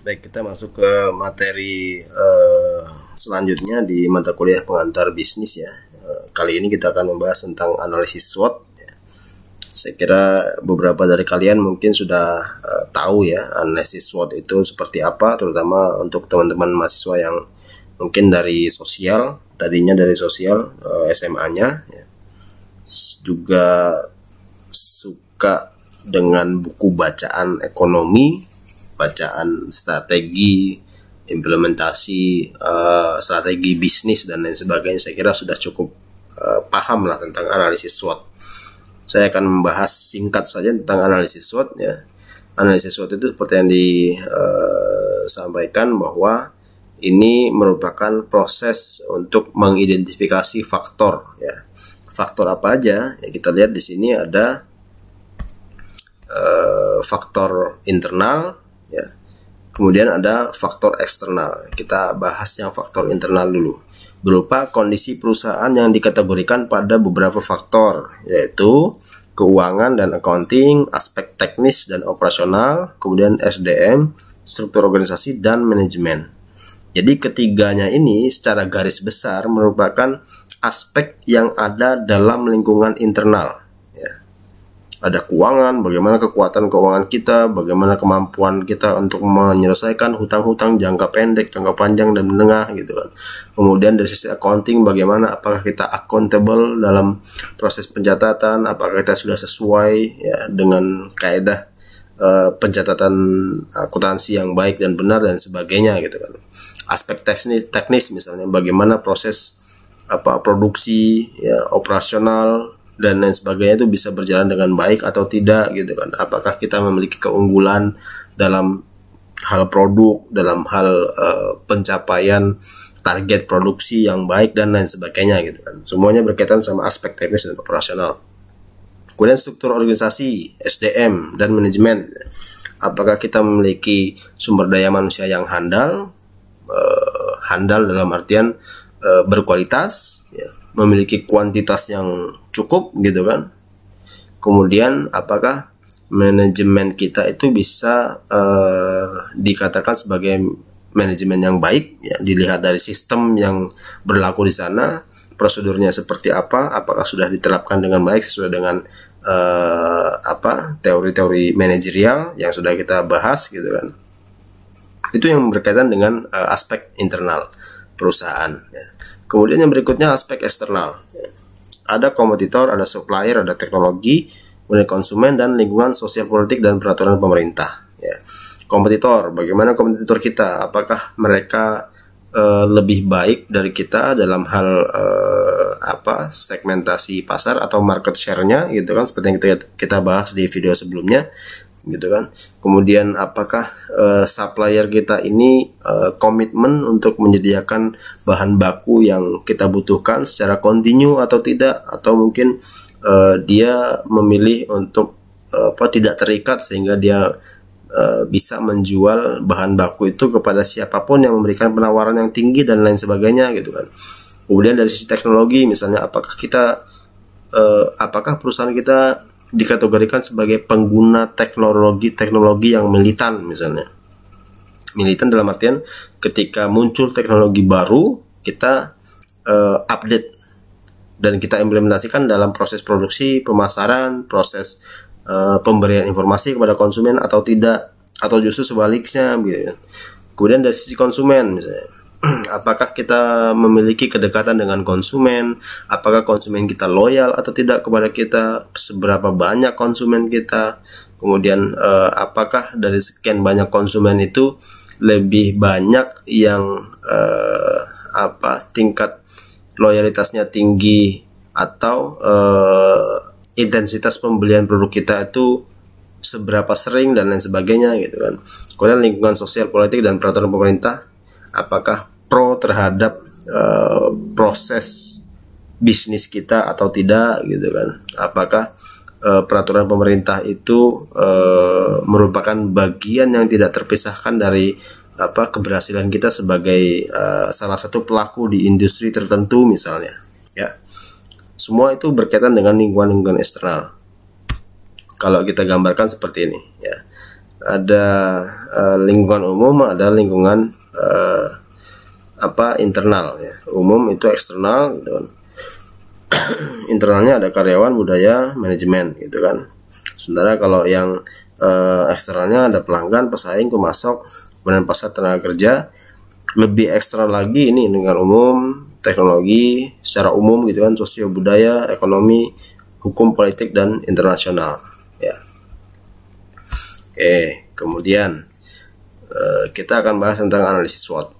Baik, kita masuk ke materi selanjutnya di mata kuliah pengantar bisnis ya. Kali ini kita akan membahas tentang analisis SWOT. Saya kira beberapa dari kalian mungkin sudah tahu ya analisis SWOT itu seperti apa, terutama untuk teman-teman mahasiswa yang mungkin dari sosial, tadinya dari sosial SMA-nya ya. Juga suka dengan buku bacaan ekonomi, bacaan strategi, implementasi strategi bisnis dan lain sebagainya. Saya kira sudah cukup paham lah tentang analisis SWOT. Saya akan membahas singkat saja tentang analisis SWOT ya. Analisis SWOT itu seperti yang disampaikan bahwa ini merupakan proses untuk mengidentifikasi faktor ya. Faktor apa aja? Ya, kita lihat di sini ada faktor internal ya. Kemudian ada faktor eksternal. Kita bahas yang faktor internal dulu. Berupa kondisi perusahaan yang dikategorikan pada beberapa faktor, yaitu keuangan dan accounting, aspek teknis dan operasional, kemudian SDM, struktur organisasi dan manajemen. Jadi ketiganya ini secara garis besar merupakan aspek yang ada dalam lingkungan internal. Ada keuangan, bagaimana kekuatan keuangan kita, bagaimana kemampuan kita untuk menyelesaikan hutang-hutang jangka pendek, jangka panjang, dan menengah gitu kan. Kemudian dari sisi accounting, bagaimana apakah kita accountable dalam proses pencatatan, apakah kita sudah sesuai ya dengan kaedah pencatatan akuntansi yang baik dan benar dan sebagainya gitu kan. Aspek teknis misalnya bagaimana proses produksi ya, operasional dan lain sebagainya itu bisa berjalan dengan baik atau tidak gitu kan. Apakah kita memiliki keunggulan dalam hal produk, dalam hal pencapaian target produksi yang baik dan lain sebagainya gitu kan. Semuanya berkaitan sama aspek teknis dan operasional. Kemudian struktur organisasi, SDM dan manajemen. Apakah kita memiliki sumber daya manusia yang handal? Handal dalam artian berkualitas ya, memiliki kuantitas yang cukup gitu kan. Kemudian apakah manajemen kita itu bisa dikatakan sebagai manajemen yang baik ya, dilihat dari sistem yang berlaku di sana, prosedurnya seperti apa, apakah sudah diterapkan dengan baik sesuai dengan teori-teori manajerial yang sudah kita bahas gitu kan. Itu yang berkaitan dengan aspek internal perusahaan ya. Kemudian yang berikutnya aspek eksternal. Ada kompetitor, ada supplier, ada teknologi, kemudian konsumen dan lingkungan sosial politik dan peraturan pemerintah. Ya. Kompetitor, bagaimana kompetitor kita? Apakah mereka lebih baik dari kita dalam hal segmentasi pasar atau market share-nya gitu kan? Seperti yang kita bahas di video sebelumnya. Gitu kan. Kemudian apakah supplier kita ini komitmen untuk menyediakan bahan baku yang kita butuhkan secara kontinu atau tidak, atau mungkin dia memilih untuk tidak terikat sehingga dia bisa menjual bahan baku itu kepada siapapun yang memberikan penawaran yang tinggi dan lain sebagainya gitu kan. Kemudian dari sisi teknologi misalnya apakah perusahaan kita dikategorikan sebagai pengguna teknologi yang militan misalnya. Militan dalam artian ketika muncul teknologi baru kita update dan kita implementasikan dalam proses produksi, pemasaran, proses pemberian informasi kepada konsumen atau tidak, atau justru sebaliknya gitu. Kemudian dari sisi konsumen misalnya, apakah kita memiliki kedekatan dengan konsumen, apakah konsumen kita loyal atau tidak kepada kita, seberapa banyak konsumen kita, kemudian apakah dari sekian banyak konsumen itu lebih banyak yang tingkat loyalitasnya tinggi atau intensitas pembelian produk kita itu seberapa sering dan lain sebagainya gitu kan. Kemudian lingkungan sosial politik dan peraturan pemerintah, apakah pro terhadap proses bisnis kita atau tidak gitu kan. Apakah peraturan pemerintah itu merupakan bagian yang tidak terpisahkan dari keberhasilan kita sebagai salah satu pelaku di industri tertentu misalnya ya. Semua itu berkaitan dengan lingkungan eksternal. Kalau kita gambarkan seperti ini ya. ada lingkungan umum, ada lingkungan internal ya. Umum itu eksternal gitu kan. Internalnya ada karyawan, budaya, manajemen gitu kan. Sementara kalau yang eksternalnya ada pelanggan, pesaing, pemasok, kemudian pasar tenaga kerja. Lebih eksternal lagi ini lingkungan umum, teknologi secara umum gitu kan, sosio budaya, ekonomi, hukum, politik, dan internasional ya. Oke, kemudian kita akan bahas tentang analisis SWOT.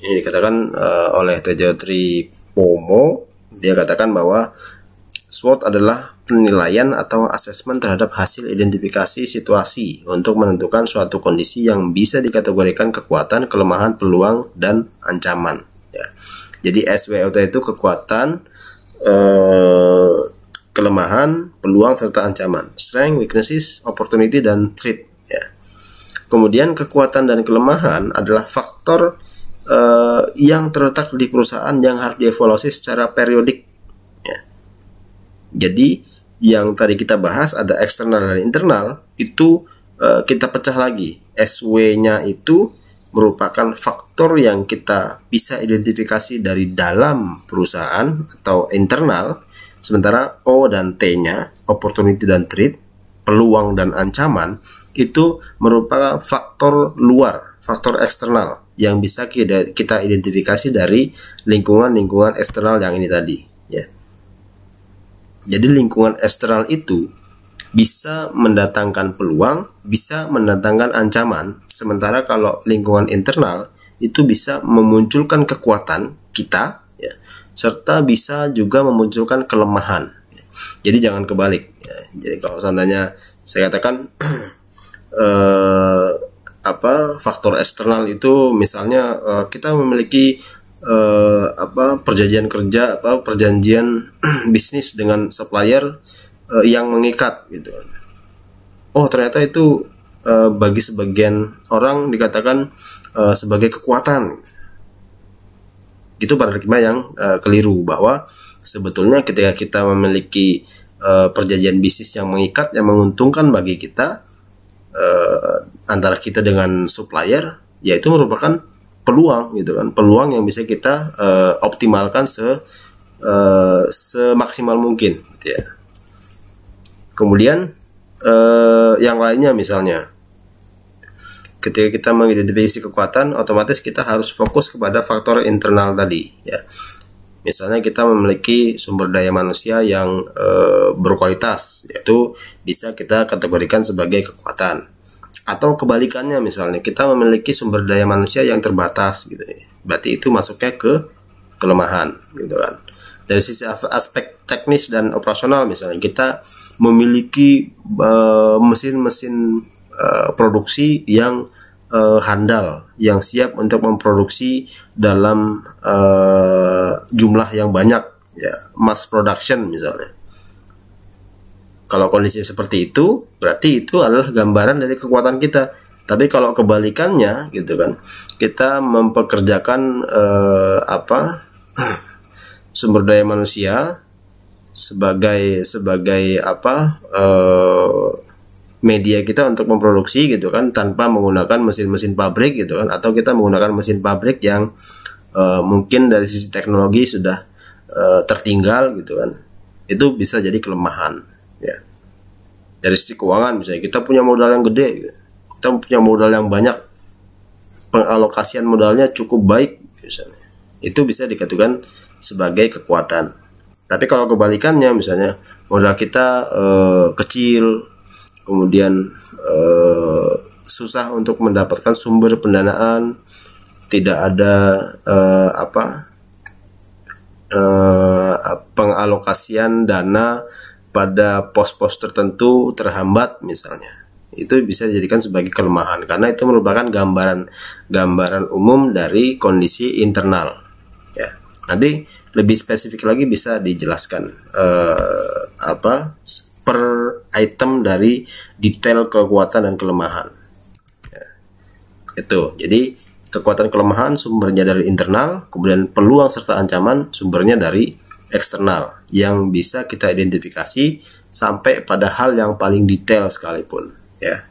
Ini dikatakan oleh Tejo Tripomo. Dia katakan bahwa SWOT adalah penilaian atau asesmen terhadap hasil identifikasi situasi untuk menentukan suatu kondisi yang bisa dikategorikan kekuatan, kelemahan, peluang, dan ancaman ya. Jadi SWOT itu kekuatan, kelemahan, peluang, serta ancaman. Strength, weaknesses, opportunity, dan threat ya. Kemudian kekuatan dan kelemahan adalah faktor yang terletak di perusahaan yang harus dievaluasi secara periodik ya. Jadi yang tadi kita bahas ada eksternal dan internal, itu kita pecah lagi. SW-nya itu merupakan faktor yang kita bisa identifikasi dari dalam perusahaan atau internal, sementara O dan T-nya, opportunity dan threat, peluang dan ancaman, itu merupakan faktor luar, faktor eksternal yang bisa kita identifikasi dari lingkungan eksternal yang ini tadi ya. Jadi lingkungan eksternal itu bisa mendatangkan peluang, bisa mendatangkan ancaman. Sementara kalau lingkungan internal itu bisa memunculkan kekuatan kita ya, serta bisa juga memunculkan kelemahan ya. Jadi jangan kebalik ya. Jadi kalau seandainya saya katakan faktor eksternal itu misalnya kita memiliki perjanjian kerja, perjanjian bisnis dengan supplier yang mengikat gitu. Oh, ternyata itu bagi sebagian orang dikatakan sebagai kekuatan. Itu paradigma yang keliru, bahwa sebetulnya ketika kita memiliki perjanjian bisnis yang mengikat, yang menguntungkan bagi kita antara kita dengan supplier, yaitu merupakan peluang gitu kan, peluang yang bisa kita optimalkan semaksimal mungkin gitu ya. Kemudian yang lainnya misalnya ketika kita mengidentifikasi kekuatan, otomatis kita harus fokus kepada faktor internal tadi ya. Misalnya kita memiliki sumber daya manusia yang berkualitas, yaitu bisa kita kategorikan sebagai kekuatan. Atau kebalikannya, misalnya kita memiliki sumber daya manusia yang terbatas gitu, berarti itu masuknya ke kelemahan gitu kan. Dari sisi aspek teknis dan operasional, misalnya kita memiliki mesin-mesin produksi yang handal, yang siap untuk memproduksi dalam jumlah yang banyak ya, mass production misalnya. Kalau kondisi seperti itu, berarti itu adalah gambaran dari kekuatan kita. Tapi kalau kebalikannya gitu kan, kita mempekerjakan sumber daya manusia sebagai media kita untuk memproduksi gitu kan, tanpa menggunakan mesin-mesin pabrik gitu kan, atau kita menggunakan mesin pabrik yang mungkin dari sisi teknologi sudah tertinggal gitu kan, itu bisa jadi kelemahan ya. Dari sisi keuangan misalnya, kita punya modal yang gede, kita punya modal yang banyak, pengalokasian modalnya cukup baik misalnya, itu bisa dikatakan sebagai kekuatan. Tapi kalau kebalikannya, misalnya modal kita kecil, kemudian susah untuk mendapatkan sumber pendanaan, tidak ada pengalokasian dana pada pos-pos tertentu terhambat misalnya, itu bisa dijadikan sebagai kelemahan, karena itu merupakan gambaran umum dari kondisi internal ya. Nanti lebih spesifik lagi bisa dijelaskan per item dari detail kekuatan dan kelemahan ya. Itu jadi kekuatan kelemahan sumbernya dari internal, kemudian peluang serta ancaman sumbernya dari eksternal, yang bisa kita identifikasi sampai pada hal yang paling detail sekalipun ya.